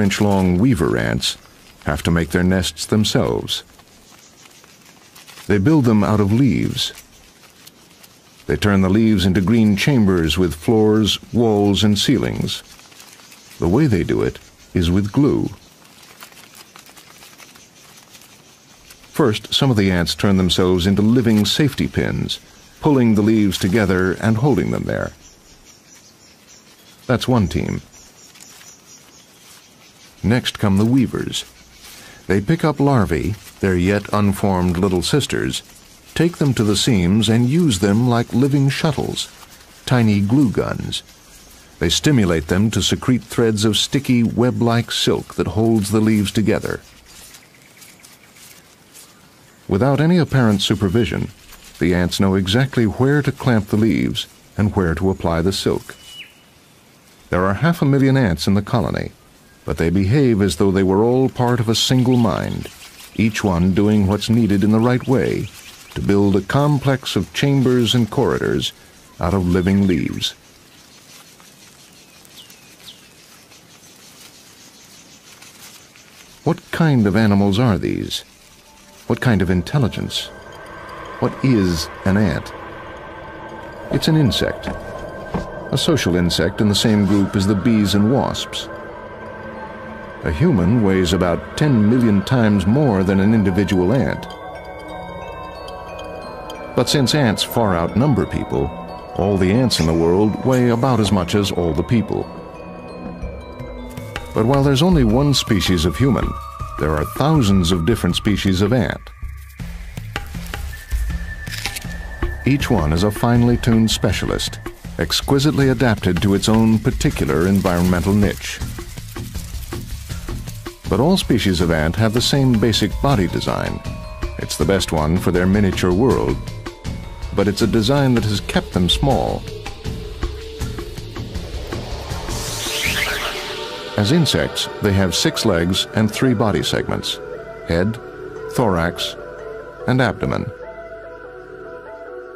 4-inch-long weaver ants have to make their nests themselves. They build them out of leaves. They turn the leaves into green chambers with floors, walls, and ceilings. The way they do it is with glue. First, some of the ants turn themselves into living safety pins, pulling the leaves together and holding them there. That's one team. Next come the weavers. They pick up larvae, their yet unformed little sisters, take them to the seams and use them like living shuttles, tiny glue guns. They stimulate them to secrete threads of sticky, web-like silk that holds the leaves together. Without any apparent supervision, the ants know exactly where to clamp the leaves and where to apply the silk. There are 500,000 ants in the colony, but they behave as though they were all part of a single mind, each one doing what's needed in the right way to build a complex of chambers and corridors out of living leaves. What kind of animals are these? What kind of intelligence? What is an ant? It's an insect, a social insect in the same group as the bees and wasps. A human weighs about 10 million times more than an individual ant. But since ants far outnumber people, all the ants in the world weigh about as much as all the people. But while there's only one species of human, there are thousands of different species of ant. Each one is a finely tuned specialist, exquisitely adapted to its own particular environmental niche. But all species of ant have the same basic body design. It's the best one for their miniature world, but it's a design that has kept them small. As insects, they have 6 legs and 3 body segments: head, thorax, and abdomen.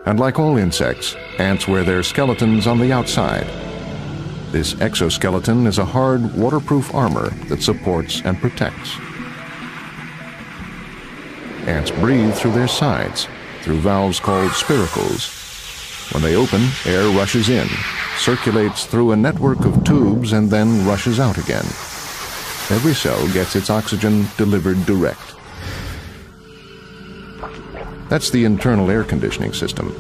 And like all insects, ants wear their skeletons on the outside. This exoskeleton is a hard, waterproof armor that supports and protects. Ants breathe through their sides, through valves called spiracles. When they open, air rushes in, circulates through a network of tubes, and then rushes out again. Every cell gets its oxygen delivered direct. That's the internal air conditioning system.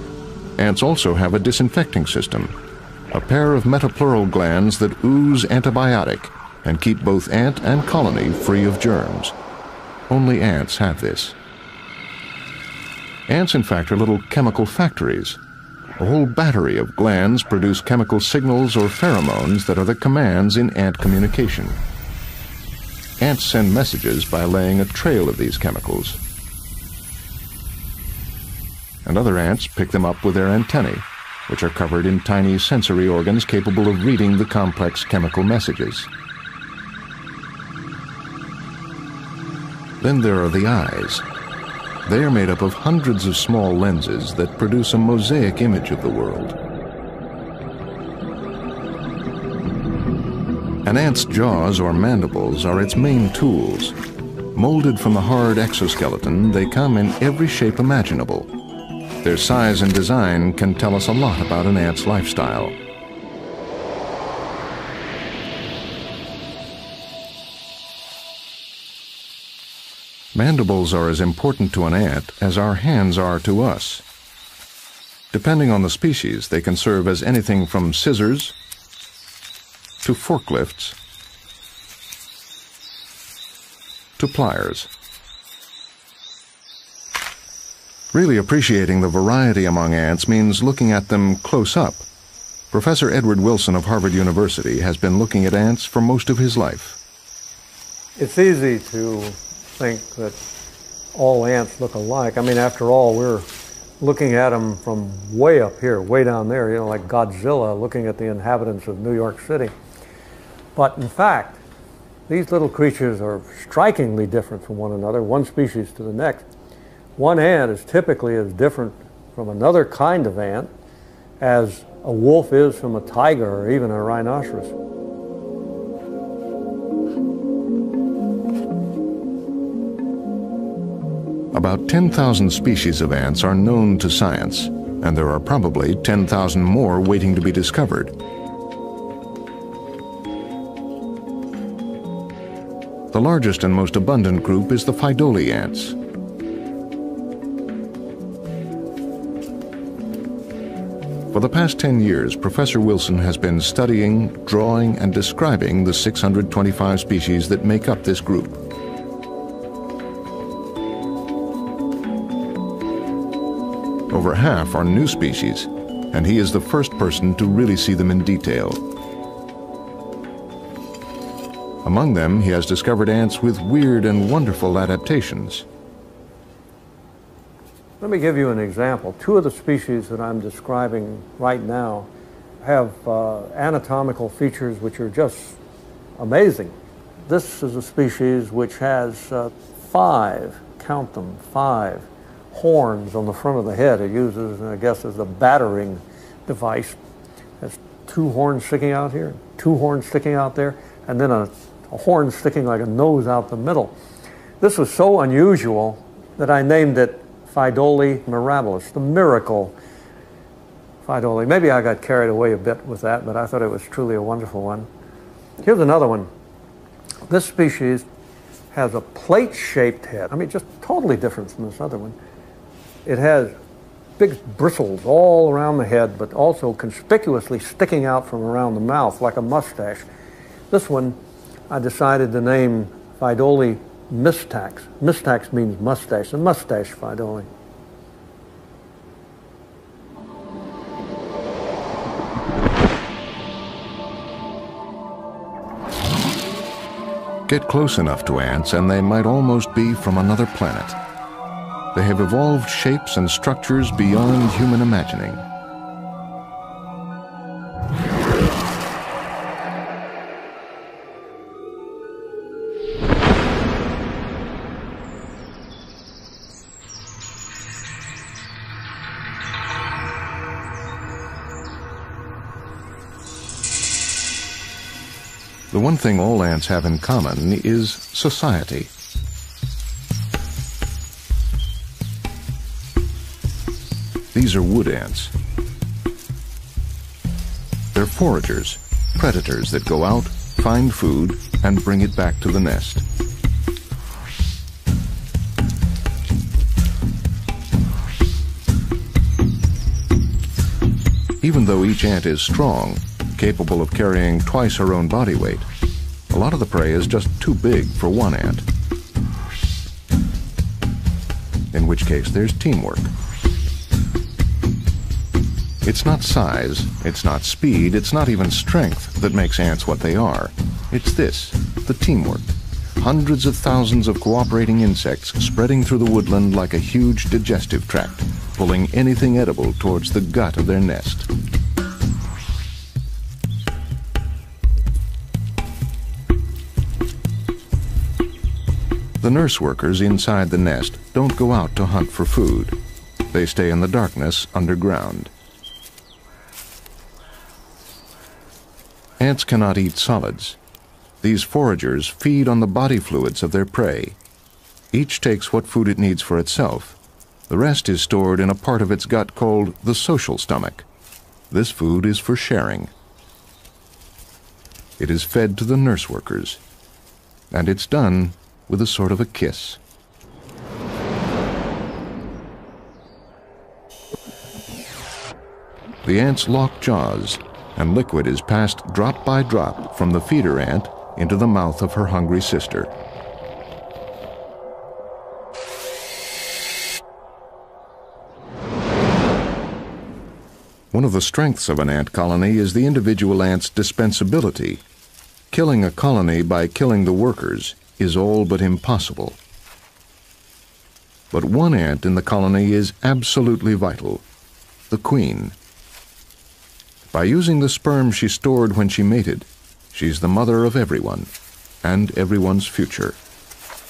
Ants also have a disinfecting system, a pair of metapleural glands that ooze antibiotic and keep both ant and colony free of germs. Only ants have this. Ants, in fact, are little chemical factories. A whole battery of glands produce chemical signals or pheromones that are the commands in ant communication. Ants send messages by laying a trail of these chemicals. And other ants pick them up with their antennae, which are covered in tiny sensory organs capable of reading the complex chemical messages. Then there are the eyes. They are made up of hundreds of small lenses that produce a mosaic image of the world. An ant's jaws or mandibles are its main tools. Molded from the hard exoskeleton, they come in every shape imaginable. Their size and design can tell us a lot about an ant's lifestyle. Mandibles are as important to an ant as our hands are to us. Depending on the species, they can serve as anything from scissors to forklifts to pliers. Really appreciating the variety among ants means looking at them close up. Professor Edward Wilson of Harvard University has been looking at ants for most of his life. It's easy to think that all ants look alike. I mean, after all, we're looking at them from way up here, way down there, you know, like Godzilla looking at the inhabitants of New York City. But in fact, these little creatures are strikingly different from one another, one species to the next. One ant is typically as different from another kind of ant as a wolf is from a tiger or even a rhinoceros. About 10,000 species of ants are known to science, and there are probably 10,000 more waiting to be discovered. The largest and most abundant group is the Pheidole ants. For the past 10 years, Professor Wilson has been studying, drawing, and describing the 625 species that make up this group. Over half are new species, and he is the first person to really see them in detail. Among them, he has discovered ants with weird and wonderful adaptations. Let me give you an example. Two of the species that I'm describing right now have anatomical features which are just amazing. This is a species which has count them, five horns on the front of the head. It uses, I guess, as a battering device. It has two horns sticking out here, two horns sticking out there, and then a horn sticking like a nose out the middle. This was so unusual that I named it Pheidole mirabilis, the miracle Pheidole. Maybe I got carried away a bit with that, but I thought it was truly a wonderful one. Here's another one. This species has a plate-shaped head. I mean, just totally different from this other one. It has big bristles all around the head, but also conspicuously sticking out from around the mouth like a mustache. This one I decided to name Pheidole mistax. Mistax means mustache, a mustache Pheidole. Get close enough to ants and they might almost be from another planet. They have evolved shapes and structures beyond human imagining. The one thing all ants have in common is society. These are wood ants. They're foragers, predators that go out, find food, and bring it back to the nest. Even though each ant is strong, capable of carrying twice her own body weight, a lot of the prey is just too big for one ant. In which case, there's teamwork. It's not size, it's not speed, it's not even strength that makes ants what they are. It's this, the teamwork. Hundreds of thousands of cooperating insects spreading through the woodland like a huge digestive tract, pulling anything edible towards the gut of their nest. The nurse workers inside the nest don't go out to hunt for food. They stay in the darkness underground. Ants cannot eat solids. These foragers feed on the body fluids of their prey. Each takes what food it needs for itself. The rest is stored in a part of its gut called the social stomach. This food is for sharing. It is fed to the nurse workers, and it's done with a sort of a kiss. The ants lock jaws, and liquid is passed drop by drop from the feeder ant into the mouth of her hungry sister. One of the strengths of an ant colony is the individual ant's dispensability. Killing a colony by killing the workers is all but impossible. But one ant in the colony is absolutely vital, the queen. By using the sperm she stored when she mated, she's the mother of everyone, and everyone's future.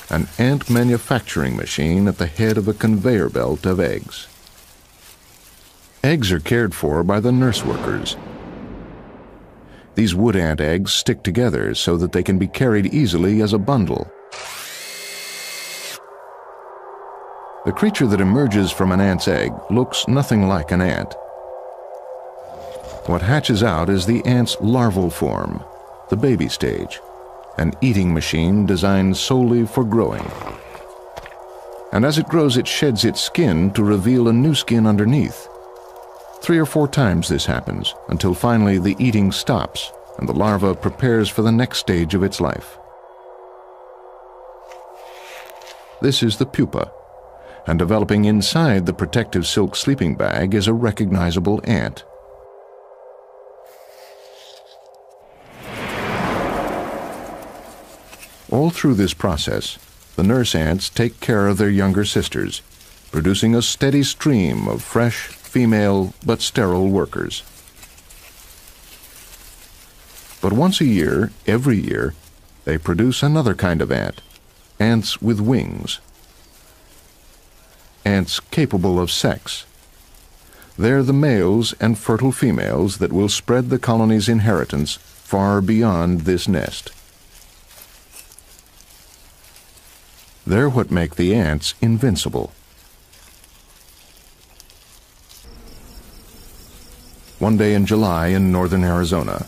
An ant manufacturing machine at the head of a conveyor belt of eggs. Eggs are cared for by the nurse workers. These wood ant eggs stick together so that they can be carried easily as a bundle. The creature that emerges from an ant's egg looks nothing like an ant. What hatches out is the ant's larval form, the baby stage, an eating machine designed solely for growing. And as it grows, it sheds its skin to reveal a new skin underneath. 3 or 4 times this happens, until finally the eating stops and the larva prepares for the next stage of its life. This is the pupa, and developing inside the protective silk sleeping bag is a recognizable ant. All through this process, the nurse ants take care of their younger sisters, producing a steady stream of fresh, female, but sterile workers. But once a year, every year, they produce another kind of ant, ants with wings. Ants capable of sex. They're the males and fertile females that will spread the colony's inheritance far beyond this nest. They're what make the ants invincible. One day in July in northern Arizona,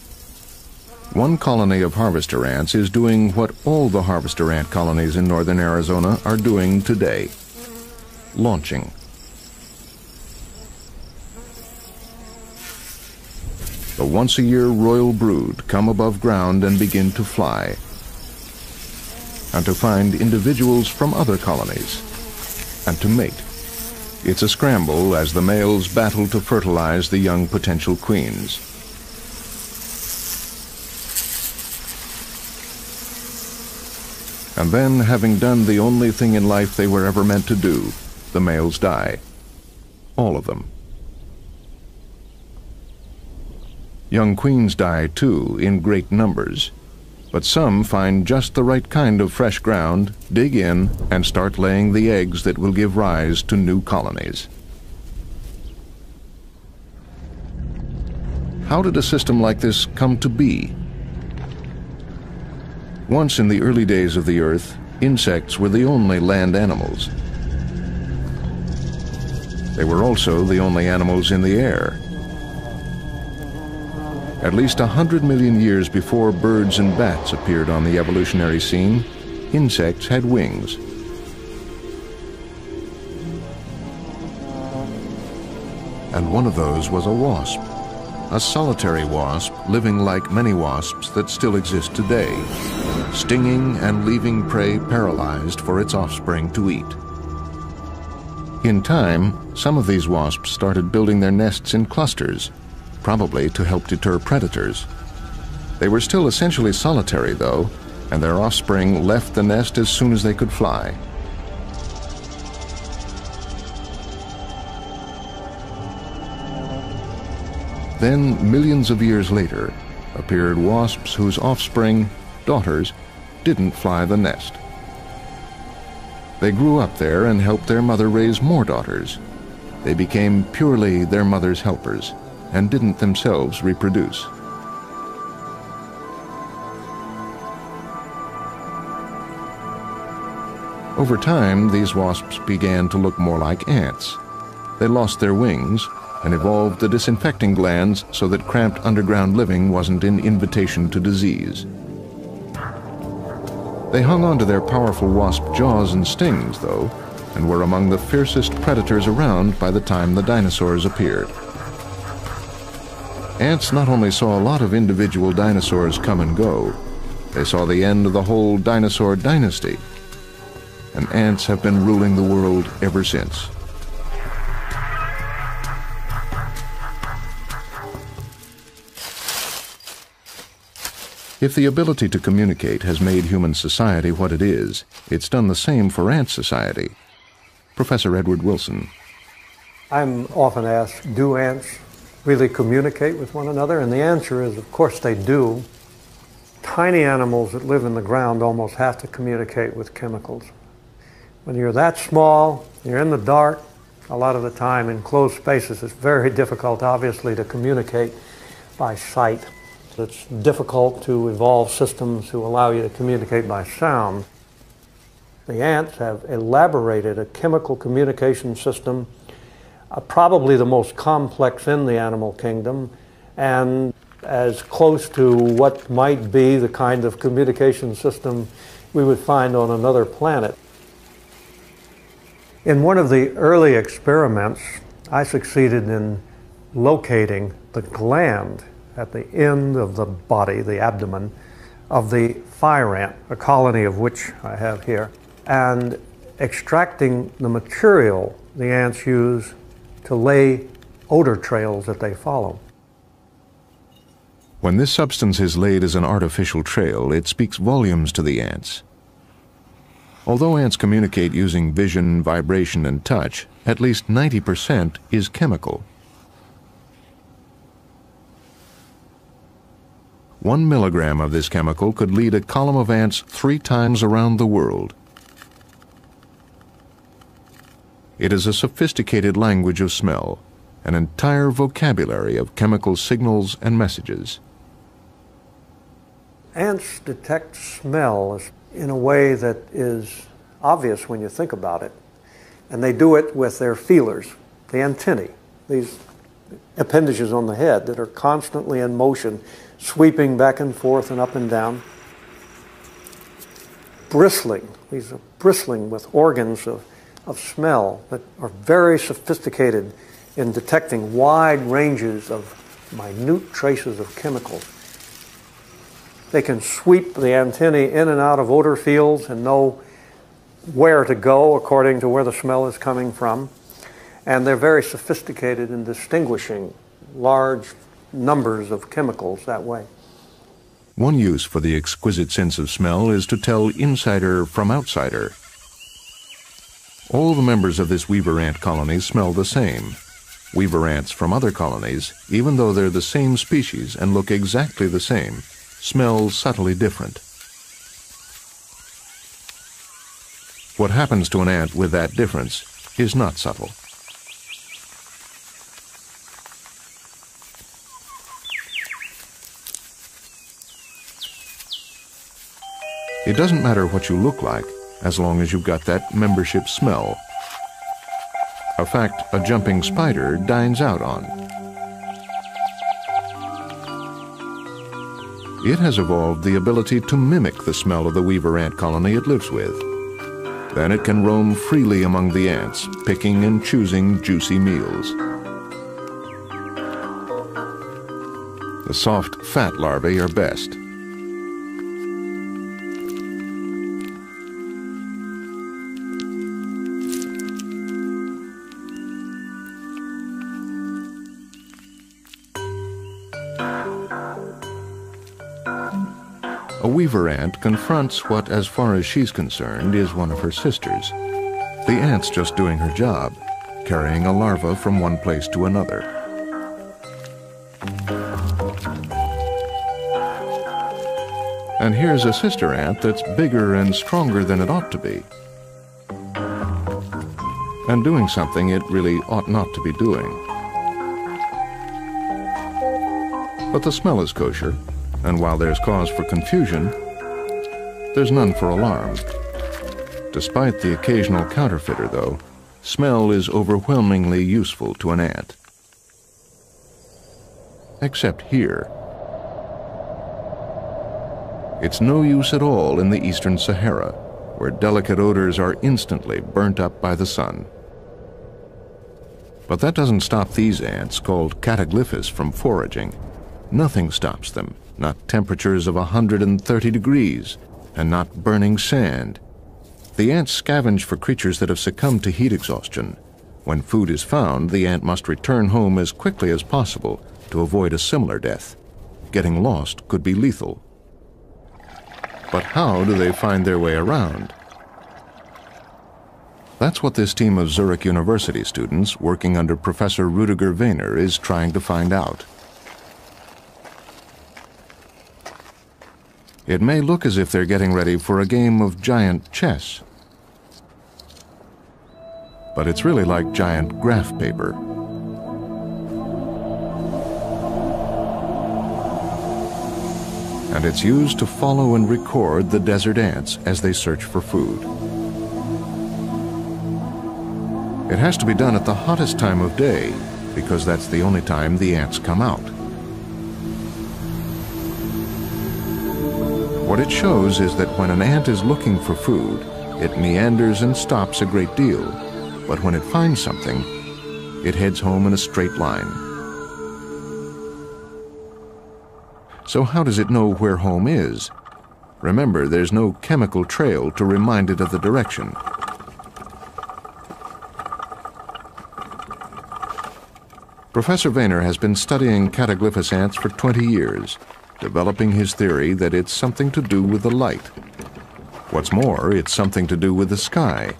one colony of harvester ants is doing what all the harvester ant colonies in northern Arizona are doing today: launching. The once-a-year royal brood come above ground and begin to fly, and to find individuals from other colonies, and to mate. It's a scramble as the males battle to fertilize the young potential queens. And then, having done the only thing in life they were ever meant to do, the males die. All of them. Young queens die too, in great numbers. But some find just the right kind of fresh ground, dig in, and start laying the eggs that will give rise to new colonies. How did a system like this come to be? Once in the early days of the Earth, insects were the only land animals. They were also the only animals in the air. At least 100 million years before birds and bats appeared on the evolutionary scene, insects had wings. And one of those was a wasp, a solitary wasp living like many wasps that still exist today, stinging and leaving prey paralyzed for its offspring to eat. In time, some of these wasps started building their nests in clusters, probably to help deter predators. They were still essentially solitary, though, and their offspring left the nest as soon as they could fly. Then, millions of years later, appeared wasps whose offspring, daughters, didn't fly the nest. They grew up there and helped their mother raise more daughters. They became purely their mother's helpers, and didn't themselves reproduce. Over time, these wasps began to look more like ants. They lost their wings and evolved the disinfecting glands so that cramped underground living wasn't an invitation to disease. They hung on to their powerful wasp jaws and stings, though, and were among the fiercest predators around by the time the dinosaurs appeared. Ants not only saw a lot of individual dinosaurs come and go, they saw the end of the whole dinosaur dynasty. And ants have been ruling the world ever since. If the ability to communicate has made human society what it is, it's done the same for ant society. Professor Edward Wilson. I'm often asked, do ants really communicate with one another? And the answer is, of course they do. Tiny animals that live in the ground almost have to communicate with chemicals. When you're that small, you're in the dark, a lot of the time in closed spaces, it's very difficult, obviously, to communicate by sight. It's difficult to evolve systems to allow you to communicate by sound. The ants have elaborated a chemical communication system, probably the most complex in the animal kingdom, and as close to what might be the kind of communication system we would find on another planet. In one of the early experiments, I succeeded in locating the gland at the end of the body, the abdomen, of the fire ant, a colony of which I have here, and extracting the material the ants use to lay odor trails that they follow. When this substance is laid as an artificial trail, it speaks volumes to the ants. Although ants communicate using vision, vibration, and touch, at least 90% is chemical. 1 milligram of this chemical could lead a column of ants 3 times around the world. It is a sophisticated language of smell, an entire vocabulary of chemical signals and messages. Ants detect smell in a way that is obvious when you think about it. And they do it with their feelers, the antennae, these appendages on the head that are constantly in motion, sweeping back and forth and up and down. Bristling, these are bristling with organs of smell that are very sophisticated in detecting wide ranges of minute traces of chemicals. They can sweep the antennae in and out of odor fields and know where to go according to where the smell is coming from. And they're very sophisticated in distinguishing large numbers of chemicals that way. One use for the exquisite sense of smell is to tell insider from outsider. All the members of this weaver ant colony smell the same. Weaver ants from other colonies, even though they're the same species and look exactly the same, smell subtly different. What happens to an ant with that difference is not subtle. It doesn't matter what you look like, as long as you've got that membership smell. A fact a jumping spider dines out on. It has evolved the ability to mimic the smell of the weaver ant colony it lives with. Then it can roam freely among the ants, picking and choosing juicy meals. The soft, fat larvae are best. A weaver ant confronts what, as far as she's concerned, is one of her sisters. The ant's just doing her job, carrying a larva from one place to another. And here's a sister ant that's bigger and stronger than it ought to be, and doing something it really ought not to be doing. But the smell is kosher, and while there's cause for confusion, there's none for alarm. Despite the occasional counterfeiter, though, smell is overwhelmingly useful to an ant. Except here. It's no use at all in the eastern Sahara, where delicate odors are instantly burnt up by the sun. But that doesn't stop these ants, called cataglyphus, from foraging. Nothing stops them. Not temperatures of 130 degrees, and not burning sand. The ants scavenge for creatures that have succumbed to heat exhaustion. When food is found, the ant must return home as quickly as possible to avoid a similar death. Getting lost could be lethal. But how do they find their way around? That's what this team of Zurich University students, working under Professor Rüdiger Wehner, is trying to find out. It may look as if they're getting ready for a game of giant chess, but it's really like giant graph paper. And it's used to follow and record the desert ants as they search for food. It has to be done at the hottest time of day, because that's the only time the ants come out. What it shows is that when an ant is looking for food, it meanders and stops a great deal, but when it finds something, it heads home in a straight line. So how does it know where home is? Remember, there's no chemical trail to remind it of the direction. Professor Wehner has been studying Cataglyphus ants for 20 years, developing his theory that it's something to do with the light. What's more, it's something to do with the sky.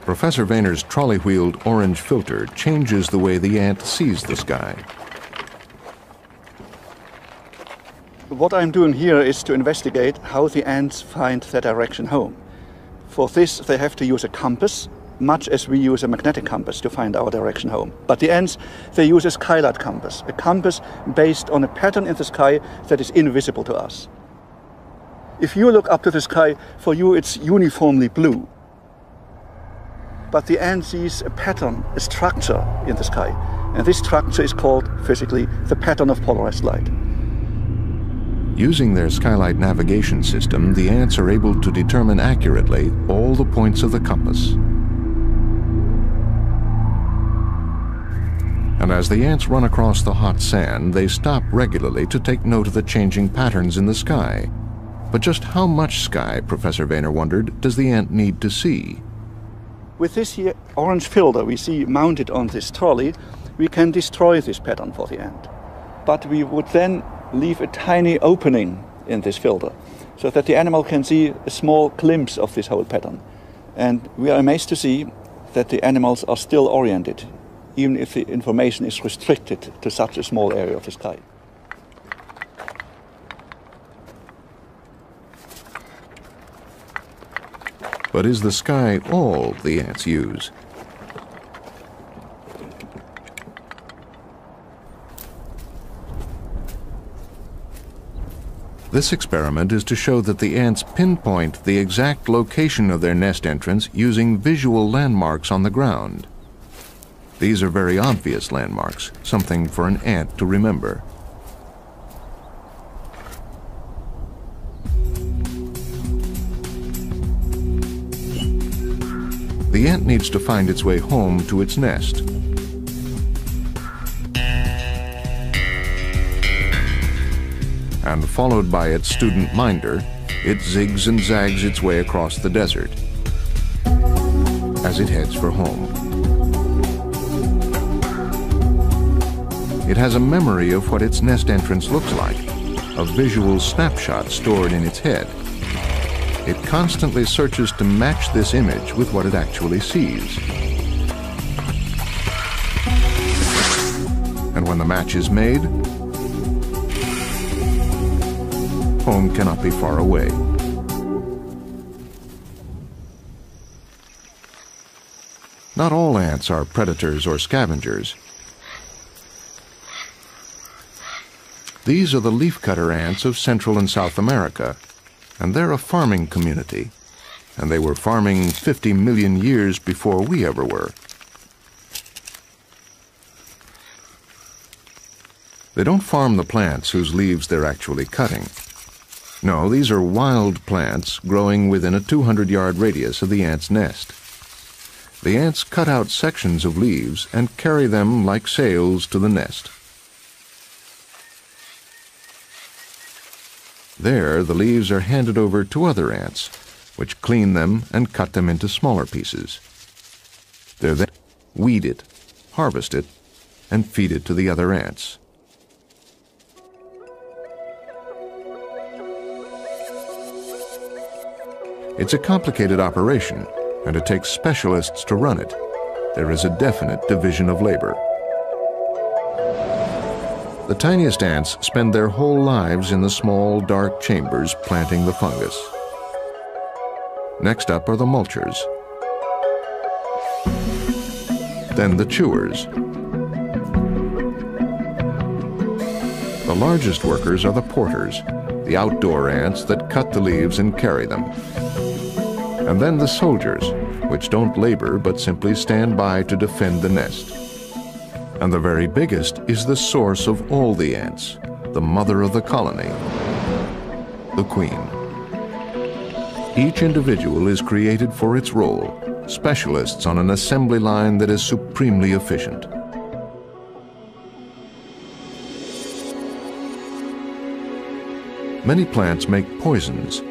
Professor Wehner's trolley-wheeled orange filter changes the way the ant sees the sky. What I'm doing here is to investigate how the ants find their direction home. For this, they have to use a compass, much as we use a magnetic compass to find our direction home. But the ants, they use a skylight compass, a compass based on a pattern in the sky that is invisible to us. If you look up to the sky, for you it's uniformly blue. But the ant sees a pattern, a structure in the sky. And this structure is called, physically, the pattern of polarized light. Using their skylight navigation system, the ants are able to determine accurately all the points of the compass. And as the ants run across the hot sand, they stop regularly to take note of the changing patterns in the sky. But just how much sky, Professor Wehner wondered, does the ant need to see? With this here orange filter we see mounted on this trolley, we can destroy this pattern for the ant. But we would then leave a tiny opening in this filter so that the animal can see a small glimpse of this whole pattern. And we are amazed to see that the animals are still oriented, even if the information is restricted to such a small area of the sky. But is the sky all the ants use? This experiment is to show that the ants pinpoint the exact location of their nest entrance using visual landmarks on the ground. These are very obvious landmarks, something for an ant to remember. The ant needs to find its way home to its nest. And followed by its student minder, it zigs and zags its way across the desert as it heads for home. It has a memory of what its nest entrance looks like, a visual snapshot stored in its head. It constantly searches to match this image with what it actually sees. And when the match is made, home cannot be far away. Not all ants are predators or scavengers. These are the leafcutter ants of Central and South America, and they're a farming community, and they were farming 50 million years before we ever were. They don't farm the plants whose leaves they're actually cutting. No, these are wild plants growing within a 200-yard radius of the ant's nest. The ants cut out sections of leaves and carry them like sails to the nest. There, the leaves are handed over to other ants, which clean them and cut them into smaller pieces. They're then weed it, harvest it, and feed it to the other ants. It's a complicated operation, and it takes specialists to run it. There is a definite division of labor. The tiniest ants spend their whole lives in the small, dark chambers planting the fungus. Next up are the mulchers. Then the chewers. The largest workers are the porters, the outdoor ants that cut the leaves and carry them. And then the soldiers, which don't labor but simply stand by to defend the nest. And the very biggest is the source of all the ants, the mother of the colony, the queen. Each individual is created for its role, specialists on an assembly line that is supremely efficient. Many plants make poisons.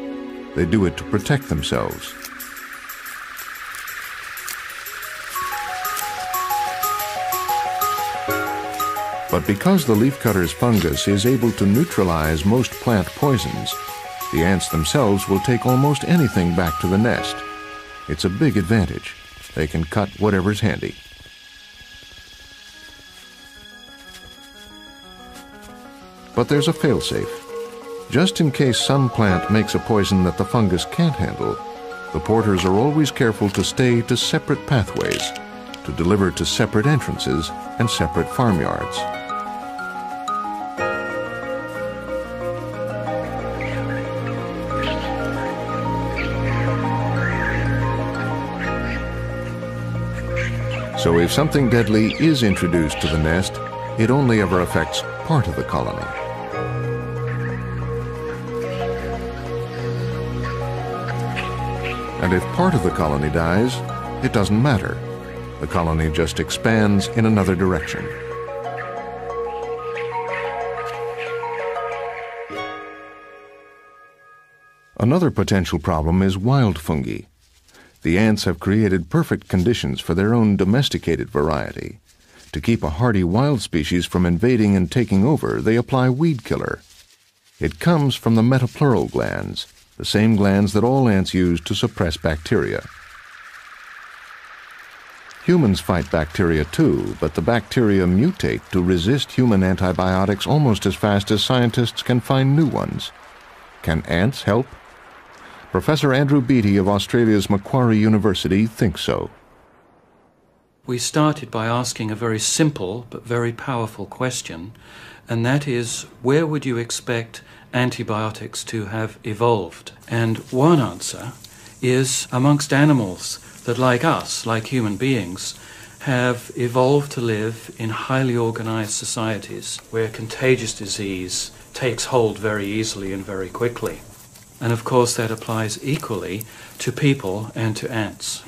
They do it to protect themselves. But because the leafcutter's fungus is able to neutralize most plant poisons, the ants themselves will take almost anything back to the nest. It's a big advantage. They can cut whatever's handy. But there's a failsafe. Just in case some plant makes a poison that the fungus can't handle, the porters are always careful to stay to separate pathways, to deliver to separate entrances and separate farmyards. So if something deadly is introduced to the nest, it only ever affects part of the colony. And if part of the colony dies, it doesn't matter. The colony just expands in another direction. Another potential problem is wild fungi. The ants have created perfect conditions for their own domesticated variety. To keep a hardy wild species from invading and taking over, they apply weed killer. It comes from the metapleural glands, the same glands that all ants use to suppress bacteria. Humans fight bacteria too, but the bacteria mutate to resist human antibiotics almost as fast as scientists can find new ones. Can ants help? Professor Andrew Beattie of Australia's Macquarie University thinks so. We started by asking a very simple but very powerful question, and that is, where would you expect antibiotics to have evolved? And one answer is amongst animals that, like us, like human beings, have evolved to live in highly organized societies where contagious disease takes hold very easily and very quickly. And of course that applies equally to people and to ants.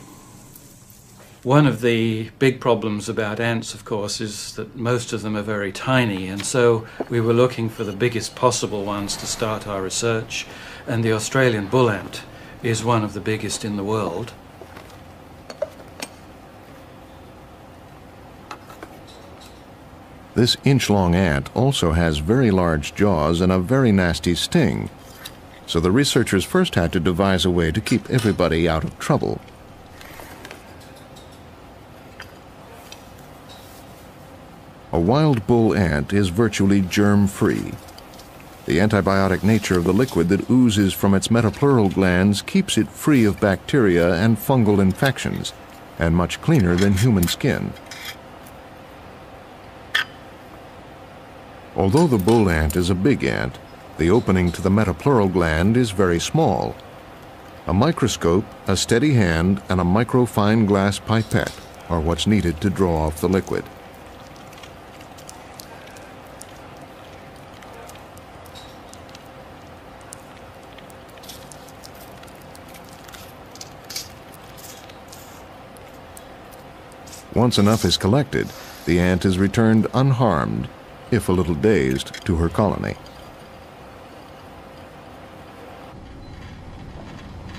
One of the big problems about ants, of course, is that most of them are very tiny, and so we were looking for the biggest possible ones to start our research, and the Australian bull ant is one of the biggest in the world. This inch-long ant also has very large jaws and a very nasty sting, so the researchers first had to devise a way to keep everybody out of trouble. A wild bull ant is virtually germ-free. The antibiotic nature of the liquid that oozes from its metapleural glands keeps it free of bacteria and fungal infections, and much cleaner than human skin. Although the bull ant is a big ant, the opening to the metapleural gland is very small. A microscope, a steady hand, and a microfine glass pipette are what's needed to draw off the liquid. Once enough is collected, the ant is returned unharmed, if a little dazed, to her colony.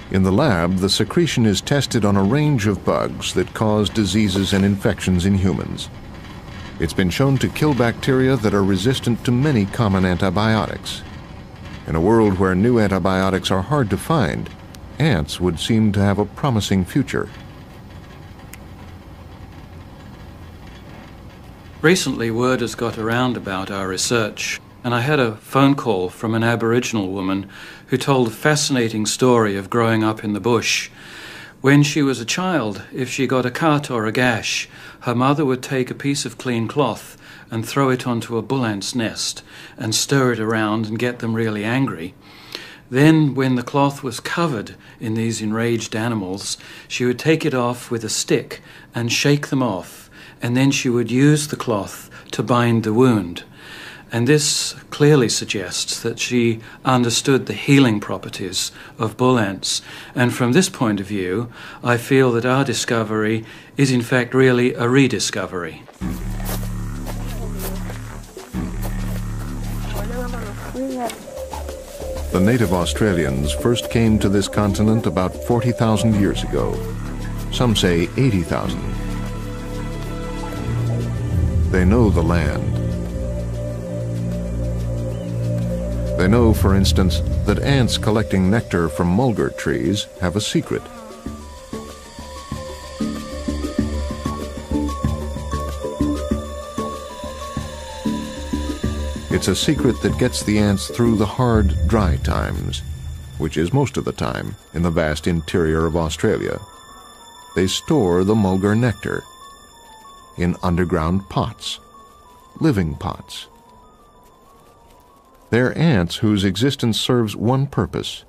In the lab, the secretion is tested on a range of bugs that cause diseases and infections in humans. It's been shown to kill bacteria that are resistant to many common antibiotics. In a world where new antibiotics are hard to find, ants would seem to have a promising future. Recently, word has got around about our research, and I had a phone call from an Aboriginal woman who told a fascinating story of growing up in the bush. When she was a child, if she got a cut or a gash, her mother would take a piece of clean cloth and throw it onto a bull ant's nest and stir it around and get them really angry. Then, when the cloth was covered in these enraged animals, she would take it off with a stick and shake them off, and then she would use the cloth to bind the wound. And this clearly suggests that she understood the healing properties of bull ants. And from this point of view, I feel that our discovery is in fact really a rediscovery. The native Australians first came to this continent about 40,000 years ago. Some say 80,000. They know the land. They know, for instance, that ants collecting nectar from mulga trees have a secret. It's a secret that gets the ants through the hard, dry times, which is most of the time in the vast interior of Australia. They store the mulga nectar in underground pots, living pots. They're ants whose existence serves one purpose: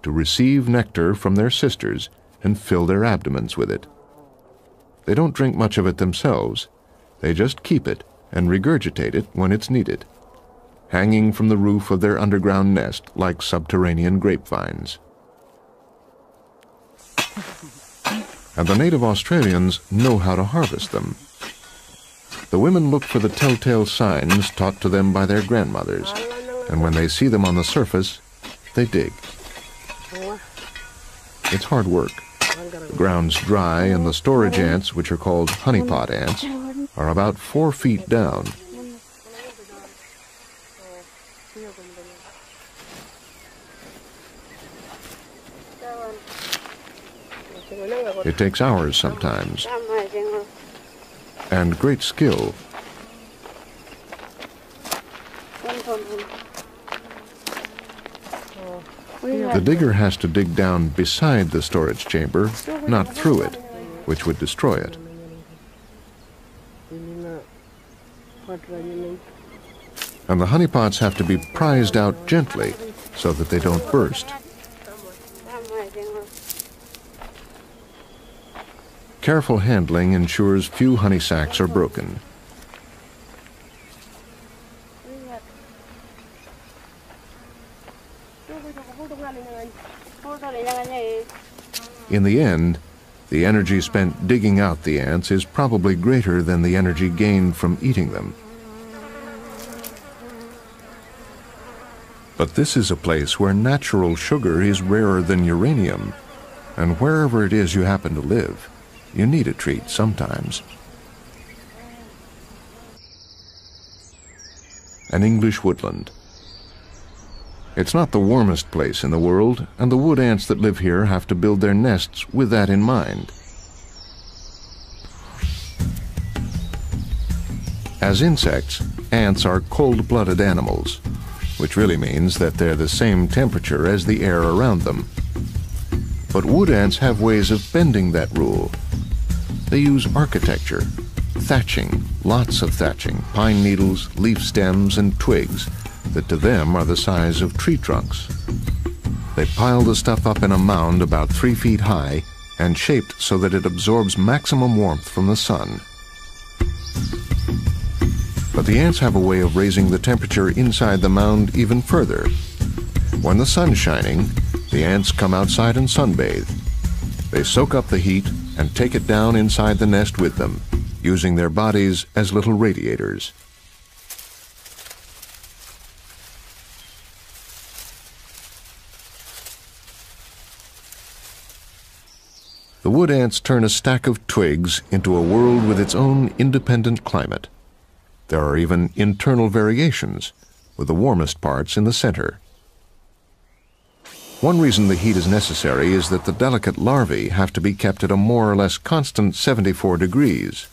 to receive nectar from their sisters and fill their abdomens with it. They don't drink much of it themselves. They just keep it and regurgitate it when it's needed, hanging from the roof of their underground nest like subterranean grapevines. And the native Australians know how to harvest them. The women look for the telltale signs taught to them by their grandmothers, and when they see them on the surface, they dig. It's hard work. The ground's dry, and the storage ants, which are called honeypot ants, are about 4 feet down. It takes hours sometimes, and great skill. The digger has to dig down beside the storage chamber, not through it, which would destroy it. And the honeypots have to be prized out gently so that they don't burst. Careful handling ensures few honey sacs are broken. In the end, the energy spent digging out the ants is probably greater than the energy gained from eating them. But this is a place where natural sugar is rarer than uranium, and wherever it is you happen to live, you need a treat sometimes. An English woodland. It's not the warmest place in the world, and the wood ants that live here have to build their nests with that in mind. As insects, ants are cold-blooded animals, which really means that they're the same temperature as the air around them. But wood ants have ways of bending that rule. They use architecture, thatching, lots of thatching, pine needles, leaf stems, and twigs that to them are the size of tree trunks. They pile the stuff up in a mound about 3 feet high and shaped so that it absorbs maximum warmth from the sun. But the ants have a way of raising the temperature inside the mound even further. When the sun's shining, the ants come outside and sunbathe. They soak up the heat and take it down inside the nest with them, using their bodies as little radiators. The wood ants turn a stack of twigs into a world with its own independent climate. There are even internal variations, with the warmest parts in the center. One reason the heat is necessary is that the delicate larvae have to be kept at a more or less constant 74 degrees.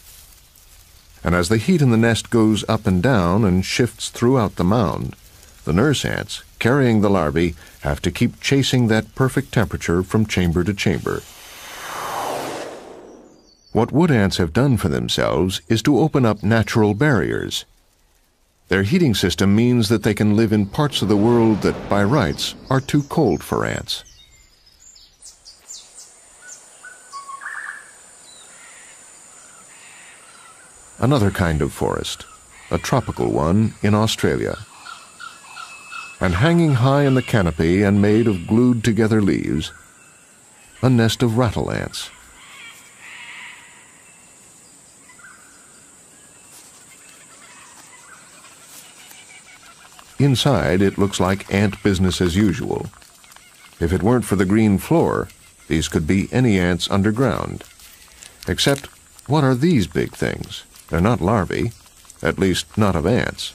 And as the heat in the nest goes up and down and shifts throughout the mound, the nurse ants, carrying the larvae, have to keep chasing that perfect temperature from chamber to chamber. What wood ants have done for themselves is to open up natural barriers. Their heating system means that they can live in parts of the world that, by rights, are too cold for ants. Another kind of forest, a tropical one in Australia. And hanging high in the canopy and made of glued-together leaves, a nest of rattle ants. Inside, it looks like ant business as usual. If it weren't for the green floor, these could be any ants underground. Except, what are these big things? They're not larvae, at least not of ants.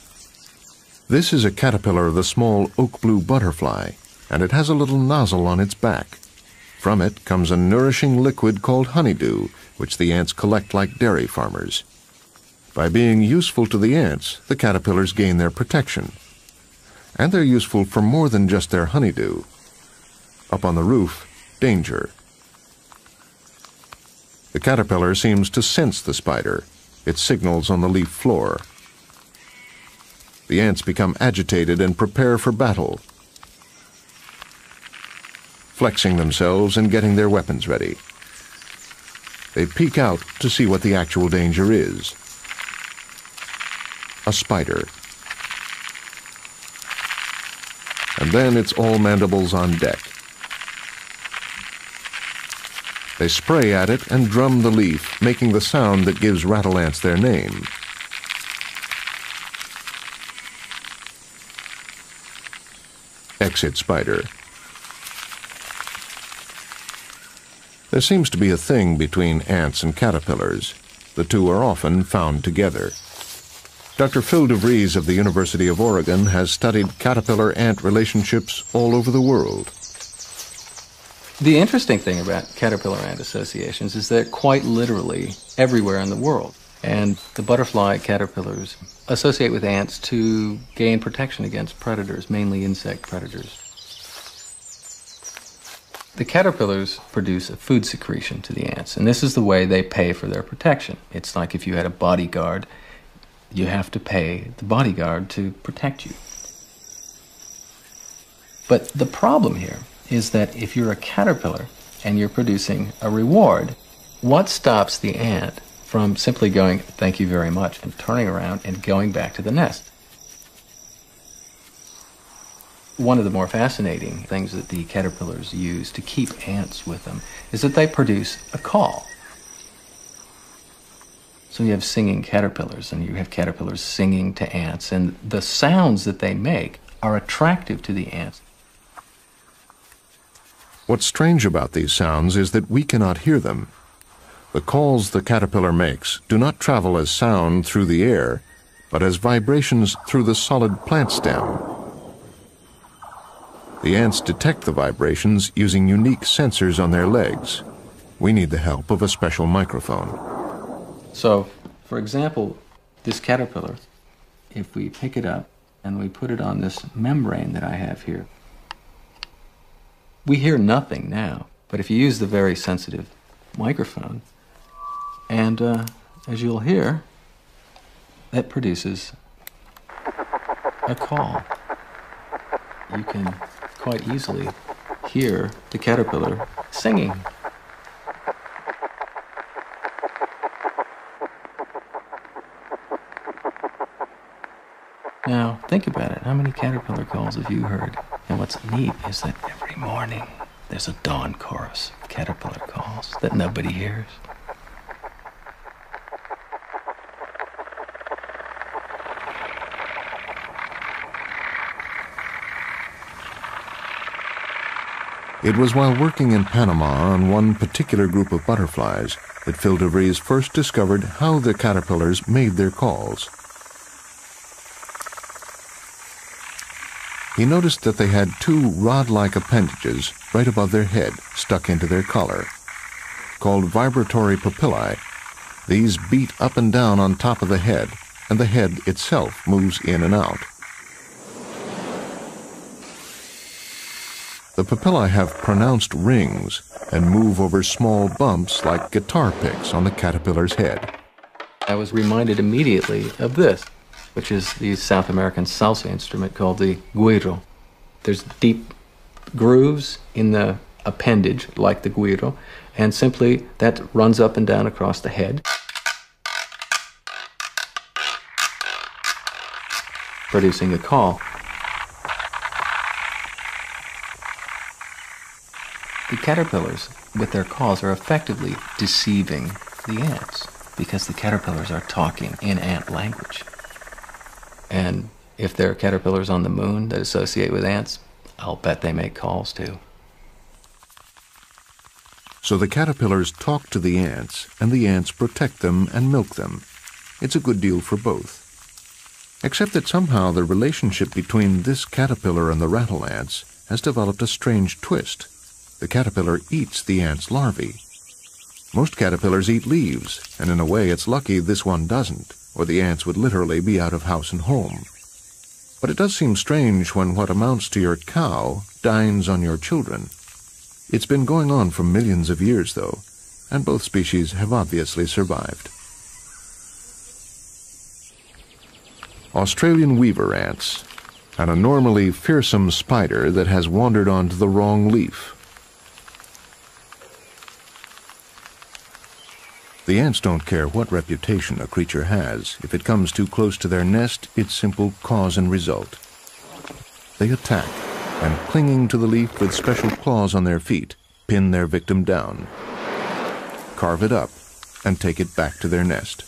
This is a caterpillar of the small oak blue butterfly, and it has a little nozzle on its back. From it comes a nourishing liquid called honeydew, which the ants collect like dairy farmers. By being useful to the ants, the caterpillars gain their protection. And they're useful for more than just their honeydew. Up on the roof, danger. The caterpillar seems to sense the spider. It signals on the leaf floor. The ants become agitated and prepare for battle, flexing themselves and getting their weapons ready. They peek out to see what the actual danger is. A spider. And then it's all mandibles on deck. They spray at it and drum the leaf, making the sound that gives rattle ants their name. Exit spider. There seems to be a thing between ants and caterpillars. The two are often found together. Dr. Phil DeVries of the University of Oregon has studied caterpillar-ant relationships all over the world. The interesting thing about caterpillar-ant associations is they're quite literally everywhere in the world. And the butterfly caterpillars associate with ants to gain protection against predators, mainly insect predators. The caterpillars produce a food secretion to the ants, and this is the way they pay for their protection. It's like if you had a bodyguard, you have to pay the bodyguard to protect you. But the problem here is that if you're a caterpillar and you're producing a reward, what stops the ant from simply going, "Thank you very much," and turning around and going back to the nest? One of the more fascinating things that the caterpillars use to keep ants with them is that they produce a call. So you have singing caterpillars, and you have caterpillars singing to ants, and the sounds that they make are attractive to the ants. What's strange about these sounds is that we cannot hear them. The calls the caterpillar makes do not travel as sound through the air, but as vibrations through the solid plant stem. The ants detect the vibrations using unique sensors on their legs. We need the help of a special microphone. So, for example, this caterpillar, if we pick it up and we put it on this membrane that I have here, we hear nothing now. But if you use the very sensitive microphone, and as you'll hear, that produces a call. You can quite easily hear the caterpillar singing. Now, think about it. How many caterpillar calls have you heard? And what's neat is that every morning there's a dawn chorus of caterpillar calls that nobody hears. It was while working in Panama on one particular group of butterflies that Phil DeVries first discovered how the caterpillars made their calls. He noticed that they had two rod-like appendages right above their head, stuck into their collar. Called vibratory papillae, these beat up and down on top of the head, and the head itself moves in and out. The papillae have pronounced rings and move over small bumps like guitar picks on the caterpillar's head. I was reminded immediately of this. which is the South American salsa instrument called the güiro. There's deep grooves in the appendage, like the güiro, and simply that runs up and down across the head, producing a call. The caterpillars, with their calls, are effectively deceiving the ants because the caterpillars are talking in ant language. And if there are caterpillars on the moon that associate with ants, I'll bet they make calls too. So the caterpillars talk to the ants, and the ants protect them and milk them. It's a good deal for both. Except that somehow the relationship between this caterpillar and the rattle ants has developed a strange twist. The caterpillar eats the ant's larvae. Most caterpillars eat leaves, and in a way it's lucky this one doesn't, or the ants would literally be out of house and home. But it does seem strange when what amounts to your cow dines on your children. It's been going on for millions of years, though, and both species have obviously survived. Australian weaver ants, and a normally fearsome spider that has wandered onto the wrong leaf. The ants don't care what reputation a creature has. If it comes too close to their nest, it's simple cause and result. They attack, and clinging to the leaf with special claws on their feet, pin their victim down, carve it up, and take it back to their nest.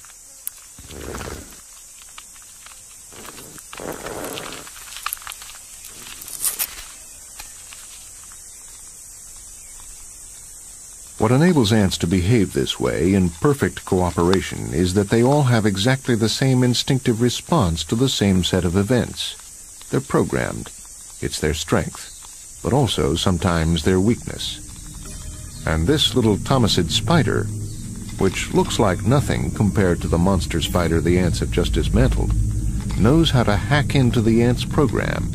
What enables ants to behave this way in perfect cooperation is that they all have exactly the same instinctive response to the same set of events. They're programmed. It's their strength, but also sometimes their weakness. And this little Thomasid spider, which looks like nothing compared to the monster spider the ants have just dismantled, knows how to hack into the ants' program.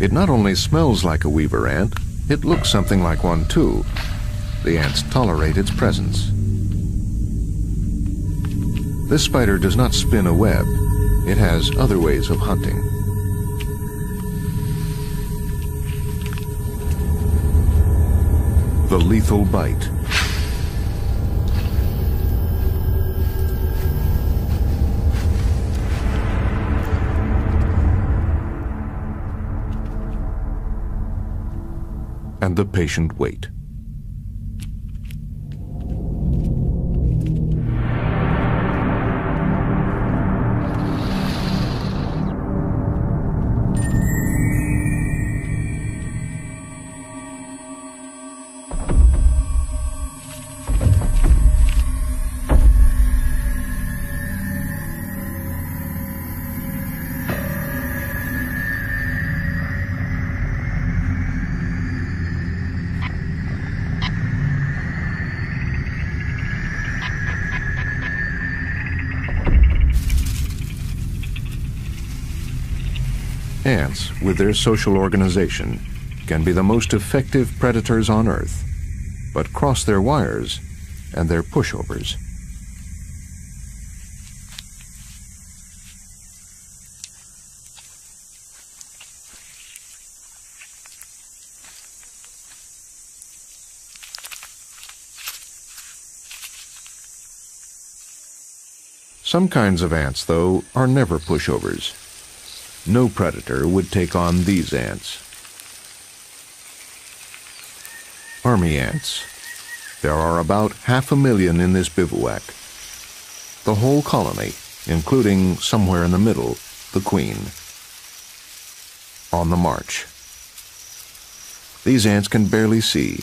It not only smells like a weaver ant, it looks something like one too. The ants tolerate its presence. This spider does not spin a web. It has other ways of hunting. The lethal bite. And the patient wait. Ants, with their social organization, can be the most effective predators on Earth, but cross their wires and they're pushovers. Some kinds of ants, though, are never pushovers. No predator would take on these ants. Army ants. There are about 500,000 in this bivouac. The whole colony, including, somewhere in the middle, the queen. On the march. These ants can barely see.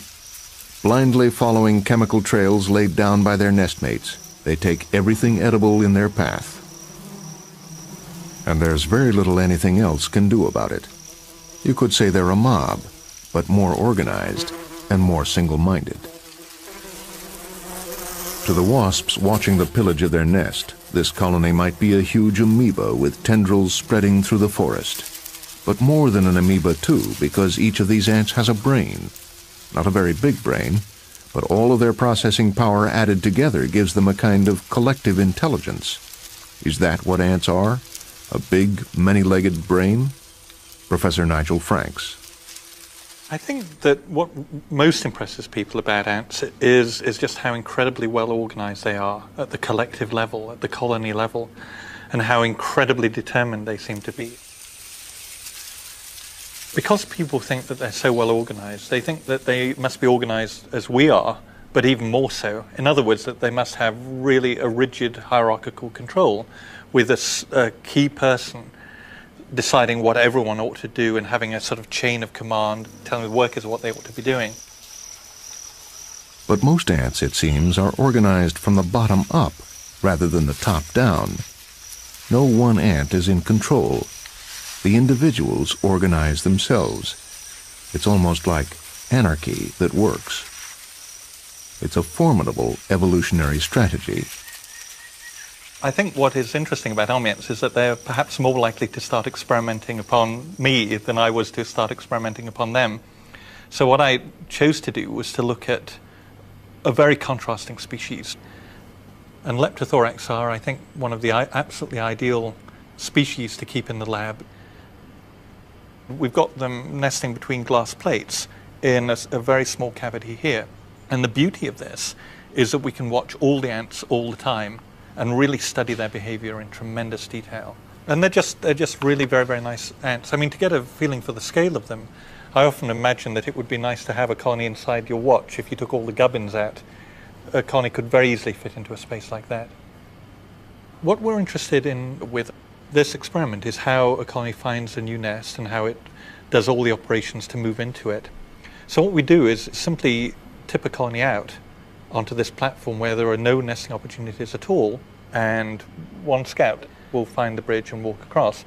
Blindly following chemical trails laid down by their nestmates, they take everything edible in their path. And there's very little anything else can do about it. You could say they're a mob, but more organized and more single-minded. To the wasps watching the pillage of their nest, this colony might be a huge amoeba with tendrils spreading through the forest. but more than an amoeba too, because each of these ants has a brain. Not a very big brain, but all of their processing power added together gives them a kind of collective intelligence. Is that what ants are? A big, many-legged brain? Professor Nigel Franks. I think that what most impresses people about ants is just how incredibly well organized they are at the collective level, at the colony level, and how incredibly determined they seem to be. Because people think that they're so well organized, they think that they must be organized as we are, but even more so. In other words, that they must have really a rigid hierarchical control with a key person deciding what everyone ought to do and having a sort of chain of command, telling the workers what they ought to be doing. But most ants, it seems, are organized from the bottom up rather than the top down. No one ant is in control. The individuals organize themselves. It's almost like anarchy that works. It's a formidable evolutionary strategy. I think what is interesting about army ants is that they're perhaps more likely to start experimenting upon me than I was to start experimenting upon them. So what I chose to do was to look at a very contrasting species. And leptothorax are, I think, one of the absolutely ideal species to keep in the lab. We've got them nesting between glass plates in a very small cavity here. And the beauty of this is that we can watch all the ants all the time and really study their behavior in tremendous detail. And they're just really very, very nice ants. I mean, to get a feeling for the scale of them, I often imagine that it would be nice to have a colony inside your watch. If you took all the gubbins out, a colony could very easily fit into a space like that. What we're interested in with this experiment is how a colony finds a new nest and how it does all the operations to move into it. So what we do is simply tip a colony out onto this platform where there are no nesting opportunities at all, and one scout will find the bridge and walk across,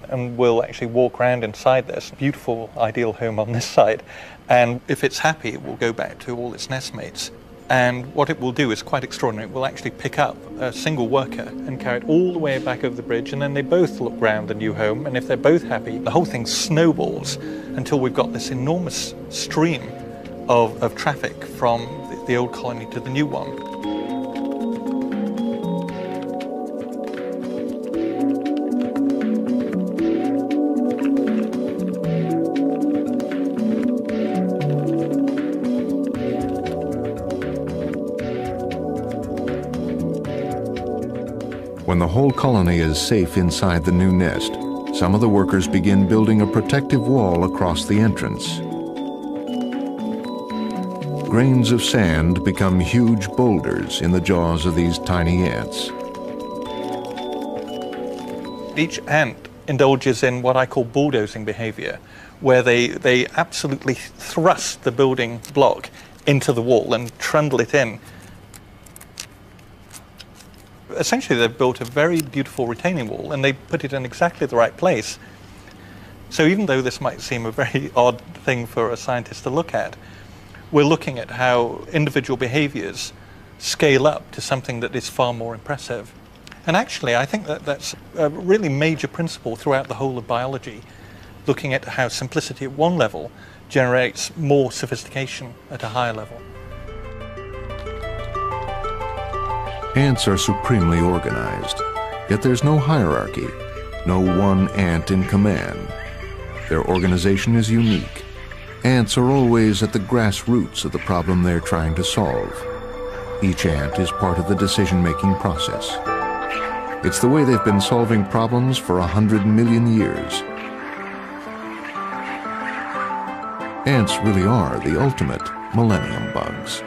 and we'll actually walk around inside this beautiful ideal home on this side, and if it's happy it will go back to all its nestmates. And what it will do is quite extraordinary. It will actually pick up a single worker and carry it all the way back over the bridge, and then they both look round the new home, and if they're both happy, the whole thing snowballs until we've got this enormous stream of traffic from the old colony to the new one. When the whole colony is safe inside the new nest, some of the workers begin building a protective wall across the entrance. Grains of sand become huge boulders in the jaws of these tiny ants. Each ant indulges in what I call bulldozing behavior, where they absolutely thrust the building block into the wall and trundle it in. Essentially, they've built a very beautiful retaining wall, and they put it in exactly the right place. So even though this might seem a very odd thing for a scientist to look at, we're looking at how individual behaviors scale up to something that is far more impressive. And actually, I think that that's a really major principle throughout the whole of biology, looking at how simplicity at one level generates more sophistication at a higher level. Ants are supremely organized, yet there's no hierarchy, no one ant in command. Their organization is unique. Ants are always at the grassroots of the problem they're trying to solve. Each ant is part of the decision-making process. It's the way they've been solving problems for 100 million years. Ants really are the ultimate millennium bugs.